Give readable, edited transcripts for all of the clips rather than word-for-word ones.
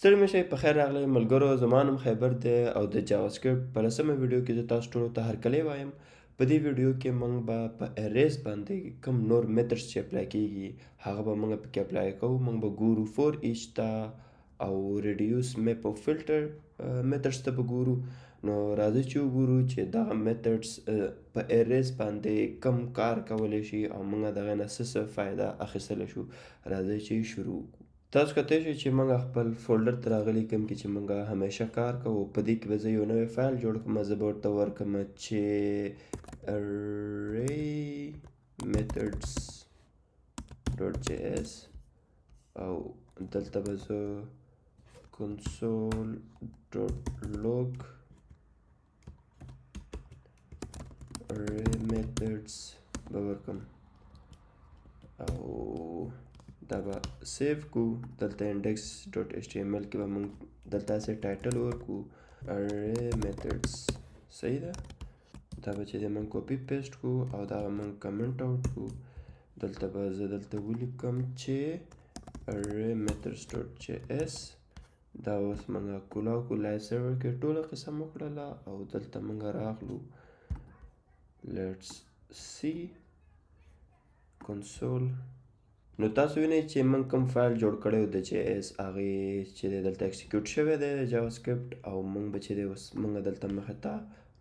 ستړي مشئ په خیر راغلی ملګرو، زما نوم خیبر دی او د جاواسکرپټ په 10مه ویډیو کې زه تاسو ټولو ته هرکلی وایم. په دې ویډیو کې موږ به په اریز باندې کوم نور میترډز چې اپلای کیږي هغه به موږ پکې اپلای کوو. موږ به ګورو فور ایچ ته او ریډیوس میپ او فلټر میترډز ته به ګورو. نو راځئ چې وګورو چې دغه میترډز په اریز باندې کم کار کولی شي او موږ دغه نه څه فایده اخیستلی شو. راځئ چې شروع وکړو. تاسو کتای شئ چې موږ خپل فولډر ته راغلي کوم کې چې موږ همیشه کار کوو. په دې کې به زه یو نوی فایل جوړ کړم. زه به ورته ورکړم چې array methods.js او دلته به زه console.log array methods به ورکړم او دا به سیو کو. دلته index.html کې به موږ دلته سه ټایټل ورکو array methods. صحیح ده. دا به چې د موږ کاپی پیسټ کو او دا به موږ کمنټ آوټ کو. دلته به زه دلته ولیکم چې array methods.js. دا اوس موږ کولاو کو لایو سرور کې ټوله قصه وکړله او دلته موږ راغلو. let's see console. نو تاسو وینئ چې موږ کوم فایل جوړ کړی و د JS هغې چې دی دلته اکسیکیوټ شوی دی د جاواسکرپټ او موږ به چې دی اوس موږ دلته مخې ته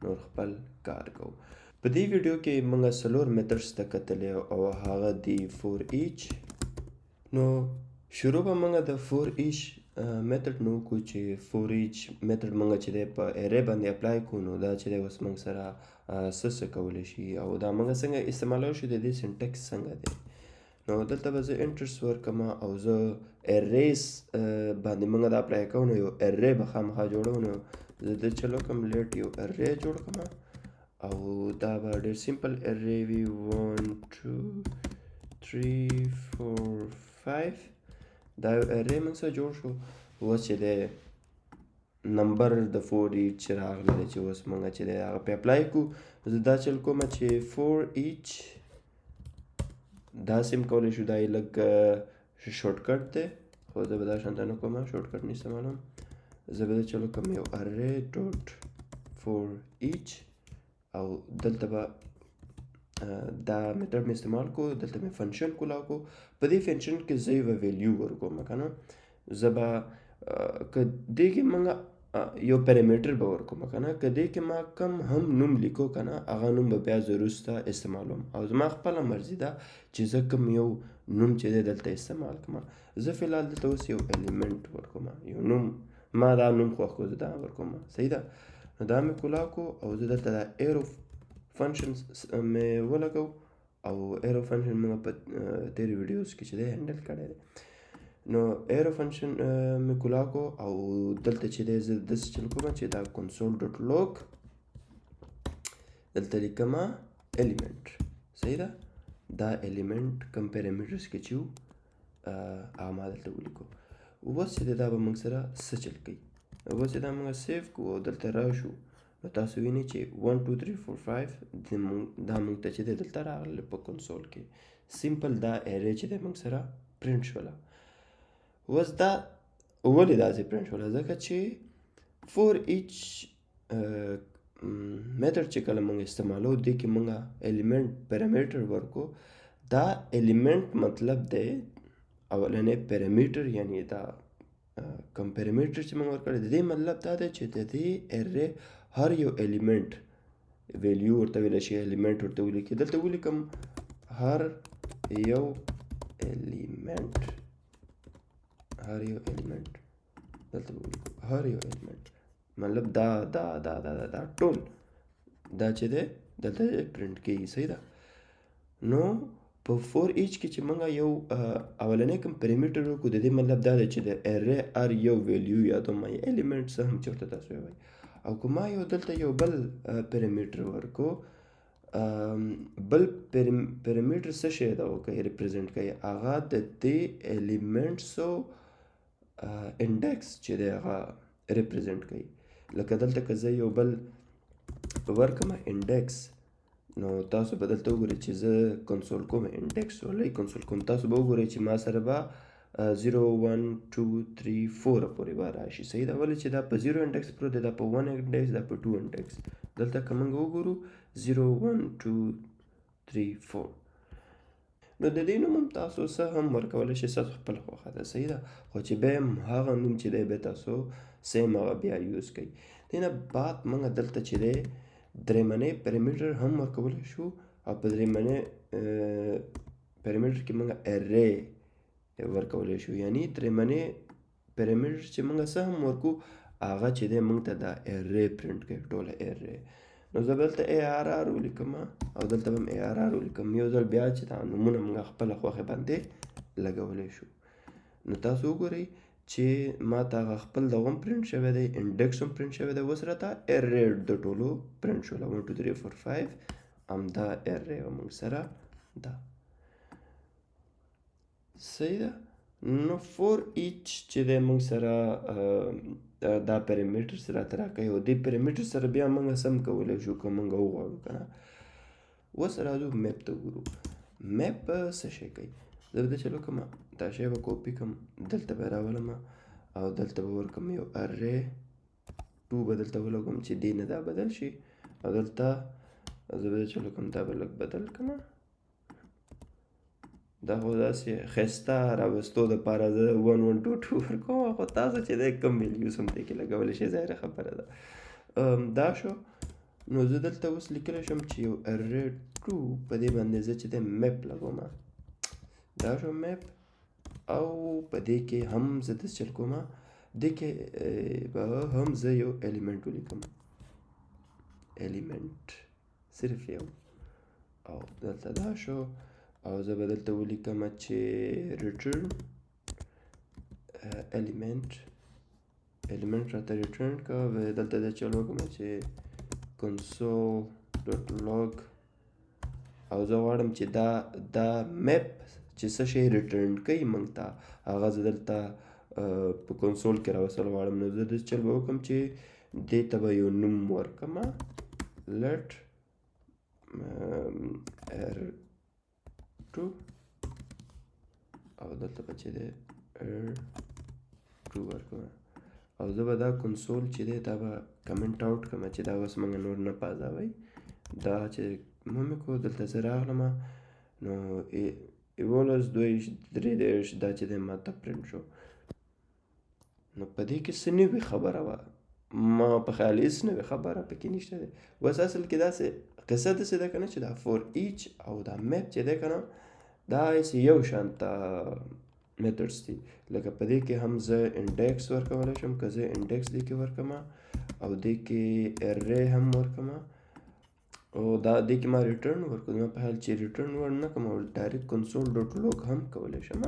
نور خپل کار کوو. په دې ویډیو کې موږ څلور میترډز ته کتلې او هغه دی فور ایچ. نو شروع به موږ د فور ایچ میترډ نه وکړو چې فور ایچ میترډ موږ چې دی په ارې باندې اپلای کړو. نو دا چې دی اوس موږ سره څه کولی شي او دا موږ څنګه استعمالولی شو، د دې سینټکس څنګه دی. نو دلته به زه انټرس ورکړم او زه اریز باندې موږ دا اپلای کوو. نو یو ارې به خامخا جوړو. نو زه د چلو کوم لیټ یو ارې جوړ کړم او دا به ډېر سمپل ارې وي 1 2 3 4 5. دا یو ارې موږ سره جوړ شو. اوس چې دی نمبر د فور ایچ چې راغلی دی چې اوس موږ چې دی هغه پې اپلای کړو. زه دا چل کوم چې فور ایچ دا سیم کولی شو. دا یې لږ شورټکټ دی خو زه به دا شانته نه کوم، شورټکټ نه استعمالوم. زه به چلو کوم یو array ډاټ فور ایچ او دلته به دا میترډ مې استعمال کو. دلته مې فنکشن کولاو کو. په دې فنکشن کې زه یوه ویلیو ورکوم که نه. زه به که دې کې موږ یو پیرامیټر به ورکوم که نه. که دې کې ما کم هم نوم لیکو که نه هغه نوم به بیا زه وروسته استعمالوم او زما خپله مرضي ده چې زه کوم یو نوم چې دی دلته استعمال کړم. زه فلحال دلته اوس یو الیمنټ ورکوم، یو نوم ما دا نوم خوښ کړو زه دا ورکوم. صحیح ده. نو دا مې کولاو کو او زه دلته دا ایرو فنکشن مې ولګو او ایرو فنکشن موږ په تیرې ویډیوز کې چې دی هینډل کړی دی. نو ایرو فنکشن مې کولاو کو او دلته چې دی زه داسې چل کوم چې دا console.log دلته لیکم الیمنټ. صحیح ده. دا الیمنټ کوم پیرامیټرز کې چې وو هغه ما دلته ولیکو. اوس چې دی دا به موږ سره څه چل کوي. اوس چې دا موږ سیف کړو او دلته راشو نو تاسو وینئ چې 1 2 3 4 5 دا موږ ته چې دی دلته راغلی په کنسول کې. سمپل دا ارې چې دی موږ سره پرنټ شوله. اوس دا ولې داسې پرنټ شوله؟ ځکه چې فور ایچ میترډ چې کله موږ استعمالو دې کې موږ الیمنټ پیرامیټر ورکو. دا الیمنټ مطلب دی اولنی پیرامیټر، یعنی دا کوم پیرامیټر چې موږ ورکړی د دې مطلب دا دی چې د دې ارې هر یو الیمنټ ویلیو ورته ویلی شي، الیمنټ ورته ولیکي. دلته ولیکم هر یو الیمنټ، هر یو الیمنټ دلته ولیکو هر یو الیمنټ مطلب دا دا دا دا دا ټول دا چې دی دلته پرنټ کیږي. صحیح ده. نو په فور ایچ کې چې موږ یو اولنی کوم پیرامیټر ورکړو د دې مطلب دا دی چې د ارې هر یو ویلیو یا دوم الیمنټ څه هم چې ورته تاسو ووایئ. او که ما یو دلته یو بل پیرامیټر ورکړو، بل پیرامیټر څه شی ده کوي ریپرزینټ کوي؟ هغه د دې الیمنټسو انډیکس چې دی هغه ریپرزینټ کوي. لکه دلته که زه یو بل ورکړم انډیکس نو تاسو به دلته وګورئ چې زه کنسول کوم انډیکس ولې کنسول کوم. تاسو به وګورئ چې ما سره به 0 1 2 3 4 پورې به راشي. صحیح ده. ولې چې دا په 0 انډیکس پروت دی، دا په 1 انډیکس، دا په 2 انډیکس. دلته که موږ وګورو 0 1 2 3 4 نو د دې نوم هم تاسو څه هم ورکولی شئ، ستاسو خپل خوښه ده. صحیح ده. خو چې بیا هم هغه نوم چې دی بیا تاسو سیم هغه بیا یوز کوئ. دې نه بعد موږ دلته چې دی درېمنی پیرامیټر هم ورکولی شو، او په درېمنی پیرامیټر کې موږ ارې ورکولی شو. یعنی درېمنی پیرامیټر چې موږ څه هم ورکو، هغه چې دی موږ ته دا ارې پرنټ کوي، ټوله ارې. نو زه به دلته ARR ولیکم او دلته به هم ARR ولیکم. یو ځل بیا چې دا نومونه موږ خپله خوښې باندې لګولی شو. نو تاسو وګورئ چې ما ته هغه خپل دغه هم پرنټ شوی دی، انډیکس هم پرنټ شوی دی. اوس راته ارې د ټولو پرنټ شوله 1 2 3 4 5 همدا ارې وه موږ سره ده. صحیح ده. نو فور ایچ چې دی موږ سره دا پیرامیټرز راته راکوي، او دې پیرامیټر سره بیا موږ سم کولی شو که موږ وغواړو که نه. اوس راځو میپ ته وګورو. میپ څه شی کوي؟ زه به دا چلو کوم، دا شی به کاپي کړم، دلته به راولم او دلته به ورکړم یو ارې 2 به دلته ولګوم چې دې نه دا بدل شي، او دلته زه به دا چلو کوم، دا به لږ بدل کړم. دا خو داسې ښایسته راوستو دپاره زه 1 1 2 2 ورکوم، خو تاسو چې دی کوم ویلیوز هم دې کې لګولی شئ، ظاهره خبره ده. دا شو. نو زه دلته اوس لیکلی شم چې یو ارې 2 په دې باندې زه چې دی میپ لګوم. دا شو میپ، او په دې کې هم زه داسې چل کوم، دې کې به هم زه یو الیمنټ ولیکم، الیمنټ صرف یو. او دلته دا شو، او زه به دلته ولیکم چې ریټرن الیمنټ راته ریټرن که. دلته دا چل وکړم چې console.log، او زه غواړم چې دا میپ چې څه شی ریټرن کوي موږ ته، هغه زه دلته په کنسول کې راوستل غواړم. نو زه داسې چل به وکړم چې دې ته به یو نوم ورکړم، let r2، او دلته به چې دی r2 ورکړم، او زه به دا کنسول چې دی دا به کمنټ آوټ کړم چې دا اوس موږ نور نه پازوئ. دا چې مې کو دلته زه راغلم، نو 11 2 3 دا چې دی ما ته پرنټ شو. نو په دې کې څه نوې خبره وه، ما په خیال هېڅ نوې خبره پکې نشته دی. بس اصل کې داسې قصه داسې ده که نه چې دا فور ایچ او دا میپ چې دی که نه، دا هسې یو شانته میتډز دي. لکه په دې کې هم زه انډیکس ورکولی شم، که زه انډیکس دې کې ورکړم، او دې کې ارې هم ورکړم، او دا دې کې ما ریټرن ورکړو. زما په خیال چې ریټرن ور نه کړم، او ډایرکټ کنسول ډاټ لوګ هم کولی شم.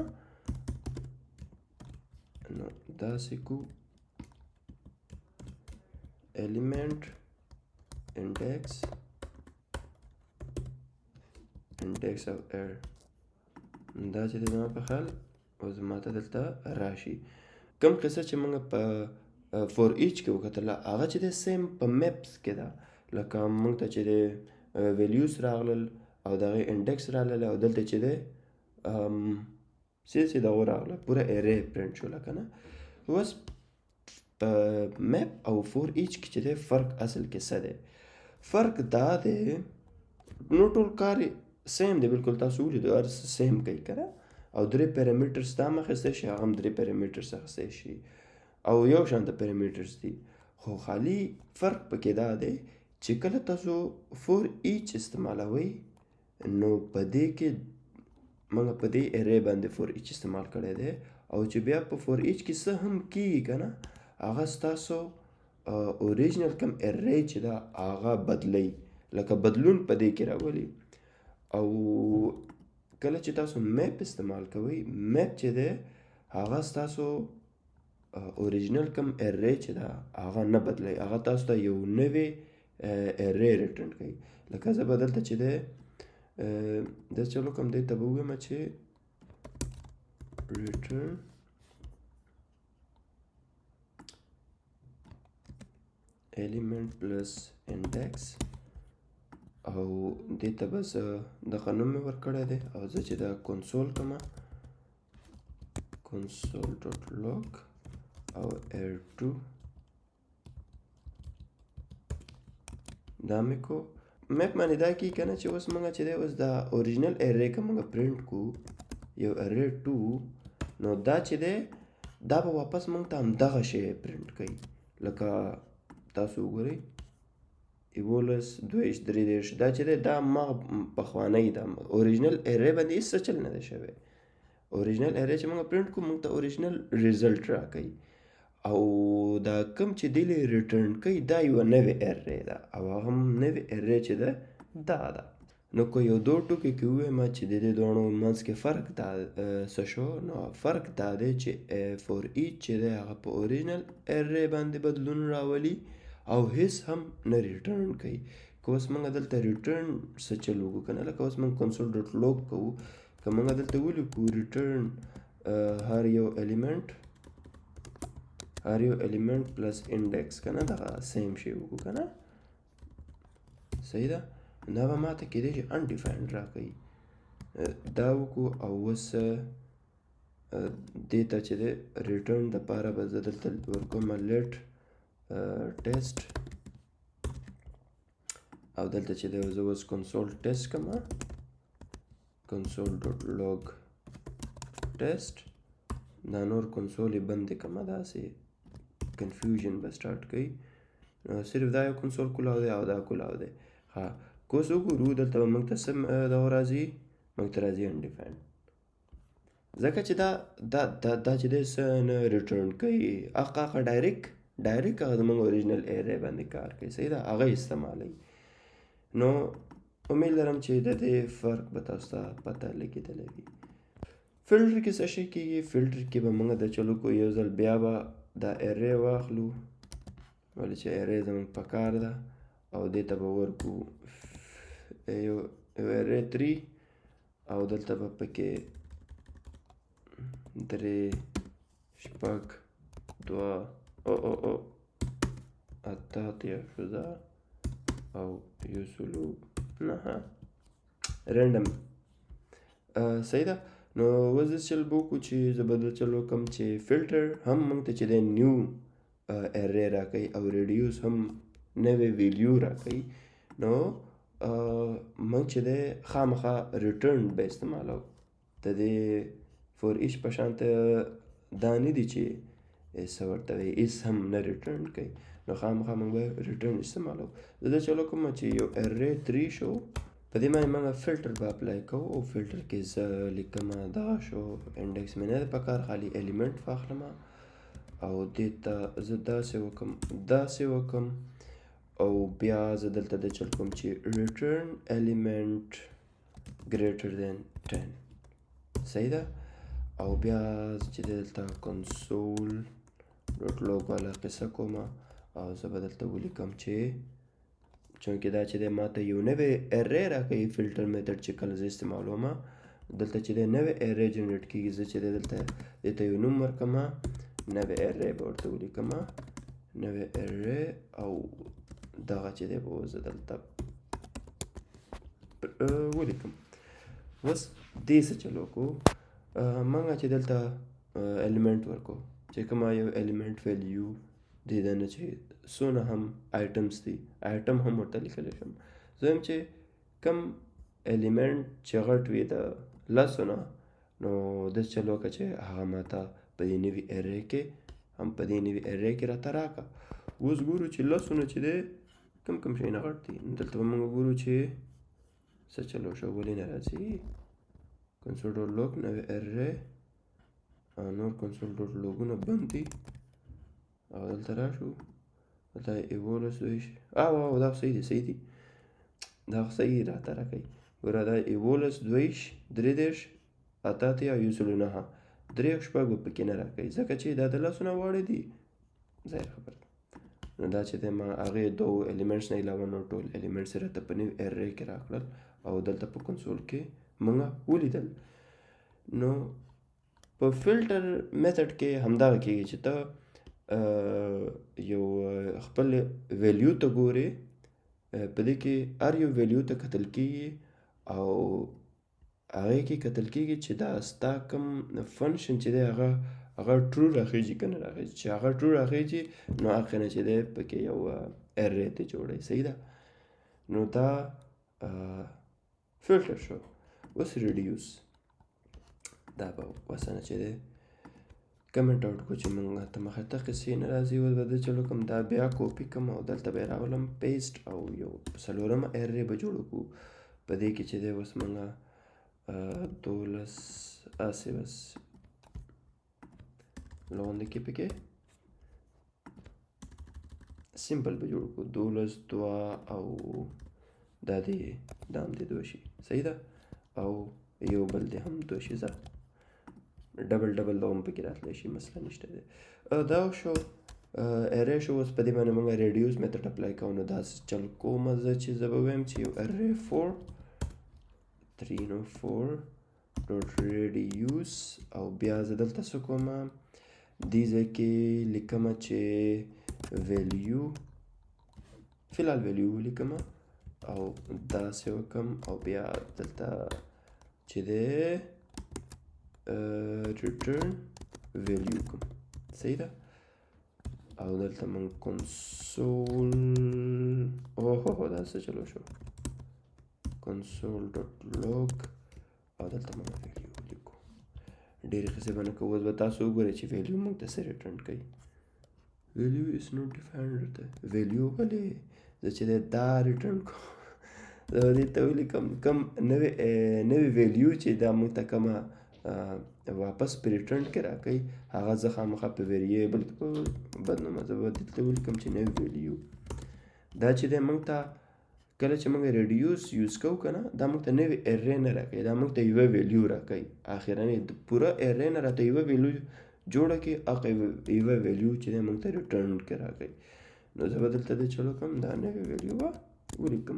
نو داسې کو element index of error، دا چې زما په خیال او زما ته دلته راشي. کوم قصه چې موږ په فور ایچ کې وکتله، هغه چې د سیم په میپس کې ده. لکه موږ ته چې د ویلیوز راغلل او د هغې انډیکس راغلل، او دلته چې دی چې دغه راغله پوره ارې پرنټ شوله که نه. اوس په میپ او فور ایچ کې چې دی فرق اصل کې څه دی؟ فرق دا دی، نو ټول کار سیم دی، بالکل تاسو ولیدو هر څه سیم کوي که نه. او درې پیرامیټرز دا هم اخیستی شي، هغه هم درې پیرامیټرز اخیستی شي، او یو شانته پیرامیټرز دي. خو خالي فرق پکې دا دی چې کله تاسو فور ایچ استعمالوئ، نو په دې کې موږ په دې ارې باندې فور ایچ استعمال کړی دی، او چې بیا په فور ایچ کې څه هم کیږي که نه، هغه ستاسو اوریجنل کوم ارې چې ده هغه بدلی، لکه بدلون په دې کې راولي. او کله چې تاسو میپ استعمال کوئ، میپ چې دی هغه ستاسو اوریجنل کوم ارې چې ده هغه نه بدلی، هغه تاسو ته یو نوې ارې ریټرن کوي. لکه زه به دلته چې دی داسې چلو کوم، دې ته به ووایم چې return element plus index، او دې ته به زه دغه نوم مې ورکړی دی، او زه چې دا کنسول کوم، console.log او r2 دا مې کو میک باندې دا کی کنه چې اوس موږ چې دی اوس دا اوریجنل ارې که موږ پرنټ کو یو ارې 2 نو دا چې دی دا به واپس موږ ته همدغه شی پرنټ کوي لکه تاسو وګورئ 11 23 دا چې دی دا ما پخوانی دا اوریجنل ارې باندې هېڅ څه چل نه دی شوی اوریجنل ارې چې موږ پرنټ کو موږ ته اوریجنل ریزلټ راکوي او دا کوم چې دی ریټرن کوي دا یو نوې ارې ده او هغه هم نوې ارې چې ده دا ده نو که یو دو ټکي کې ووایم چې د دې دواړو منځ کې فرق دا څه شو نو فرق دا دی چې فور ایچ چې دی هغه په اوریجنل ارې باندې بدلون راولي او هیڅ هم نه ریټرن کوي که اوس موږ دلته ریټرن څه چل وکړو که نه لکه اوس موږ کنسول ډاټ لوګ کوو که موږ دلته ولیکو ریټرن هر یو element plus index کنه دغه سیم شی وکړو کنه صحیح ده دا به ماته کېدای شي undefined راکوي دا وکړو او اوس دې ته چې دی ریټرن دپاره به زه دلته ورکوم let test او دلته چې دی زه اوس console test کوم console.log test دا نور کنسول یې بند کوم داسې کنفیوژن به سټارټ کوي صرف دا یو کنسول کولاو دی او دا کولاو دی ها که اوس وګورو دلته به موږ ته څه دغه راځي موږ ته راځي undefined ځکه چې دا چې دی څه نه ریټرن کوي هغه ډایرکټ هغه زموږ اوریجنل ارې باندې کار کوي صحیح ده هغه استعمالوي نو امید لرم چې د دې فرق به تاسو ته پته لګېدلی وي فلټر کې څه شی کېږي فلټر کې به موږ د چلو کو یو ځل بیا به دا ارې واخلو ولې چې ارې زموږ پکار ده او دې ته به ورکو یو ارې 3 او دلته به پکې 3 شپږ 2 او اتاتیا شوزه او یو سلو نه رندم صحیح ده نو اوس داسې چل به وکړو چې زه به دا چل وکړم چې فلټر هم موږ ته چې دی نیو ارې راکوي او ریډیوس هم نوې ویلیو راکوي نو موږ چې دی خامخا ریټرن به استعمالو د دې فور ایچ په شان ته دا نه دي چې څه ورته وایي هېڅ هم نه ریټرن کوي نو خامخا موږ به ریټرن استعمالو زه دا چل وکړم چې یو ارې 3 شو په دې باندې موږ فلټر به اپلای کوو او فلټر کې زه لیکم دغه شو انډکس مې نه ده پکار خالي الیمنټ واخلم او دې ته زه داسې وکم او بیا زه دلته د چل کوم چې ریټرن الیمنټ ګریټر دین 10 صحیح ده او بیا چې دلته کنسول ډاټ لوګ والا قصه کوم او زه به دلته ولیکم چې چونکې دا چې دی ماته یو نوې ارې راکوي فلټر میتډ چې کله زه استعمالوم دلته چې دی نوې ارې جنریټ کېږي زه چې دی دلته دې ته یو نوم ورکړم نوې ارې به ورته ولیکم نوې ارې او دغه چې دی به زه دلته ولیکم اوس دې څه چل وکړو موږ چې دلته الیمنټ ورکو چې کومه یو الیمنټ ویلیو دې دنه چې څونه هم آیټمز دي آیټم هم ورته لیکلی شم زه یم چې کم الیمنټ چې غټ وي د لسو نه نو داسې چل وکړه چې هغه ماته په دې نوي ارې کې راته راکړه اوس ګورو چې لسو نه چې دی کم شیونه غټ دي دلته به موږ ګورو چې څه چل وشو ولې نه راځي کنسول ډاټ لوګ نوې ارې نور کنسول ډاټ لوګونه بند دي او دلته راشو دلته 11 او دا صحیح دي دا صحیح راته راکوي ګوره دا 11 23 اتاتیا یو سلو نهه 3 شپږ به پکې نه راکوي ځکه چې دا د لسو نه واړه دي ظاهر خبره نو دا چې دی ما هغې دوو الیمنټس نه علاوه نور ټول الیمنټس یې راته په نوي ارې کې راکړل او دلته په کنسول کې موږ ولیدل نو په فلټر میتډ کې همدغه کېږي چې ته یو خپل ویلیو ته ګورې په دې کې هر یو ویلیو ته کتل کېږي او هغې کې کتل کېږي چې دا ستا کوم فنکشن چې دی هغه ټرو راخیږي که نه راخیږي. چې هغه ټرو راخیږي نو هغې نه چې دی پکې یو ارې ته جوړوي. صحیح ده. نو دا فلټر شو. اوس ریډیوس دا به وسنه چې دی کمنټ آوټ کو چې موږ ته مخې ته قصې نه راځي. اوس به زه چلو کوم دا بیا کوپي کوم او دلته به یې راولم پیسټ او یو څلورمه ارې به جوړ کړو. په دې کې چې دی اوس موږ 12 هسې بس لاندې کې پکې سمپل به جوړ کړو 12 2 او دا دې دا هم دې 2 شي. صحیح ده. او یو بل دې هم 2 شي. ځه ډبل دا هم پکې راتلی شي، مسله نشته دی. دا شو ارې شو. اوس په دې باندې موږ ریډیوس میتھډ اپلای کوو. نو داسې چل کوم زه چې زه به وایم چې یو ارې 4 3 نو 4 ډاټ ریډیوس او بیا زه دلته څه کوم دې ځای کې لیکم چې ویلیو فی الحال ویلیو ولیکم او داسې وکم او بیا دلته چې دی return value کوم. صحیح ده. او دلته من console دا څه چلو شو console.log او دلته من value لیکو. ډېرې قصې به نه کوو. اوس به تاسو وګورئ چې value موږ ته څه ریټرن کوي. value is not defined ورته value ولې زه چې دا ریټرن کوم زه به دې ته ولیکم کوم نوې value چې دا موږ ته کومه واپس په ریټرن کې راکوي هغه زه خامخا په ویریبل کې په بدنامه زه به دلته ولیکم چې نوې ویلیو. دا چې دی موږ ته کله چې موږ ریډیوس یوز کوو که نه دا موږ ته نوې ارې نه راکوي. دا موږ ته یوه ویلیو راکوي. اخرنۍ د پوره ارې نه راته یوه ویلیو جوړه کړي. هغه یوه ویلیو چې دی موږ ته ریټرن کې راکوي. نو زه به دلته دی چلو کوم دا نوې ویلیو به ولیکم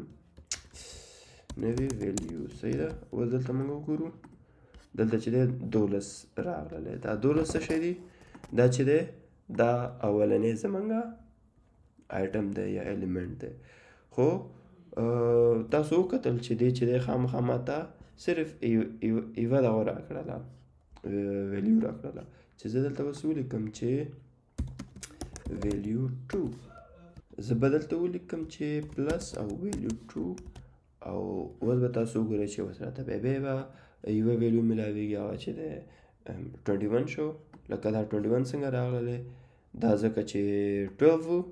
نوې ویلیو. صحیح ده. اوس دلته موږ وګورو دلته چې دی 12 راغلی. دا 12 څه شی دی؟ دا چې دی دا اولنی زمونږ آیټم دی یا الیمنټ دی. خو تاسو وکتل چې دی چې دی خامخا ماته صرف یوه دغه راکړله ویلیو راکړله چې زه دلته اوس ولیکم چې ویلیو 2. زه به دلته ولیکم چې پلس او ویلیو 2 او اوس به تاسو وګورئ چې اوس راته بیا به یوه ویلیو ملاویږي هغه چې دی 21 شو. لکه دا 21 څنګه راغلی؟ دا ځکه چې 12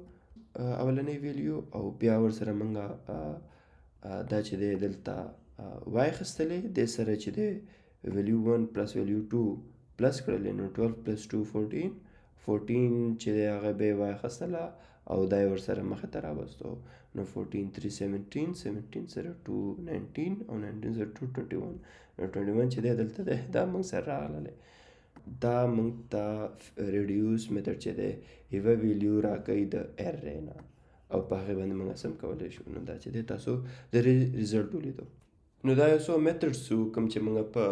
اولنی ویلیو او بیا ورسره موږ دا چې دی دلته واخیستلې دې سره چې دی ویلیو 1 پلس ویلیو 2 پلس کړلې نو 12 پلس 2 14 چې دی هغه به یې واخیستله او دا یې ورسره مخې ته راوستو. نو 14 3 17 سره 2 19 او 19 سره 2 21 نو 21 چې دی دلته دی دا موږ سره راغلی. دا موږ ته ریډیوس میتھډ چې دی یوه ویلیو راکوي د ارې نه او په هغې باندې موږ سم کولی شو. نو دا چې دی تاسو د ریزلټ ولیدو. نو دا یو څو میتھډس وو کوم چې موږ په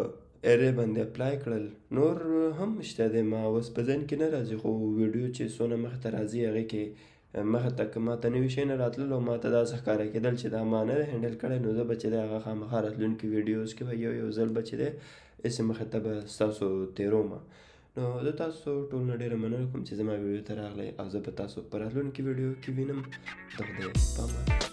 ارې باندې اپلای کړل. نور هم شته دی ما اوس په ذهن کې نه راځي خو ویډیو چې څونه مخې ته راځي هغې کې مخې ته که ماته نوي شی نه راتلل او ماته داسې ښکاره کېدل چې دا ما نه دی هینډل کړی نو زه به چې دی هغه خامخا راتلونکي ویډیوز کې به یو ځل به چې دی هسې مخې ته به ستاسو تېروم. نو زه تاسو ټول نه ډېره مننه کوم چې زما ویډیو ته راغلی او زه به تاسو په راتلونکي ویډیو کې وینم. د خدای په امان.